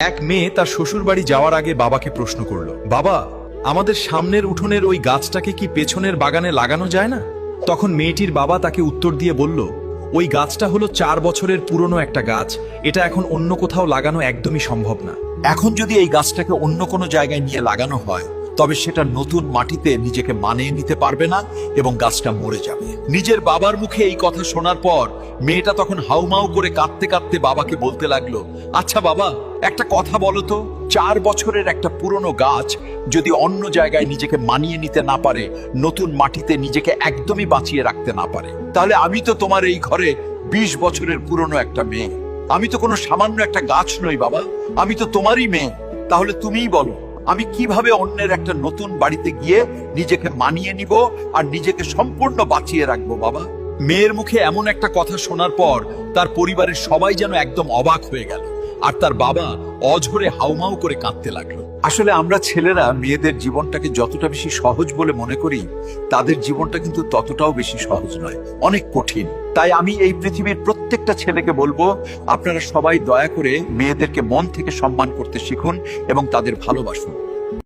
এক মেয়ে তার শ্বশুর বাড়ি যাওয়ার আগে বাবাকে প্রশ্ন করলো, বাবা, আমাদের সামনের উঠোনের ওই গাছটাকে কি পেছনের বাগানে লাগানো যায় না? তখন মেয়েটির বাবা তাকে উত্তর দিয়ে বলল, ওই গাছটা হলো 4 বছরের পুরনো একটা গাছ, এটা এখন অন্য কোথাও লাগানো একদমই সম্ভব না। এখন যদি এই গাছটাকে অন্য কোনো জায়গায় নিয়ে লাগানো হয়, তবে সেটা নতুন মাটিতে নিজেকে মানিয়ে নিতে পারবে না এবং গাছটা মরে যাবে। নিজের বাবার মুখে এই কথা শোনার পর মেয়েটা তখন হাউমাউ করে কাঁদতে কাঁদতে বাবাকে বলতে লাগলো, আচ্ছা বাবা, একটা কথা বলো তো, 4 বছরের একটা পুরনো গাছ যদি অন্য জায়গায় নিজেকে মানিয়ে নিতে না পারে, নতুন মাটিতে নিজেকে একদমই বাঁচিয়ে রাখতে না পারে, তাহলে আমি তো তোমার এই ঘরে 20 বছরের পুরনো একটা মেয়ে। আমি তো কোনো সামান্য একটা গাছ নই বাবা, আমি তো তোমারই মেয়ে। তাহলে তুমিই বলো, আমি কিভাবে অন্যের একটা নতুন বাড়িতে গিয়ে নিজেকে মানিয়ে নিব আর নিজেকে সম্পূর্ণ বাঁচিয়ে রাখবো বাবা? মেয়ের মুখে এমন একটা কথা শোনার পর তার পরিবারের সবাই যেন একদম অবাক হয়ে গেল, আর তার বাবা অঝরে হাউমাউ করে কাঁদতে লাগলো। আসলে আমরা ছেলেরা মেয়েদের জীবনটাকে যতটা বেশি সহজ বলে মনে করি, তাদের জীবনটা কিন্তু ততটাও বেশি সহজ নয়, অনেক কঠিন। তাই আমি এই পৃথিবীর প্রত্যেকটা ছেলেকে বলবো, আপনারা সবাই দয়া করে মেয়েদেরকে মন থেকে সম্মান করতে শিখুন এবং তাদের ভালোবাসুন।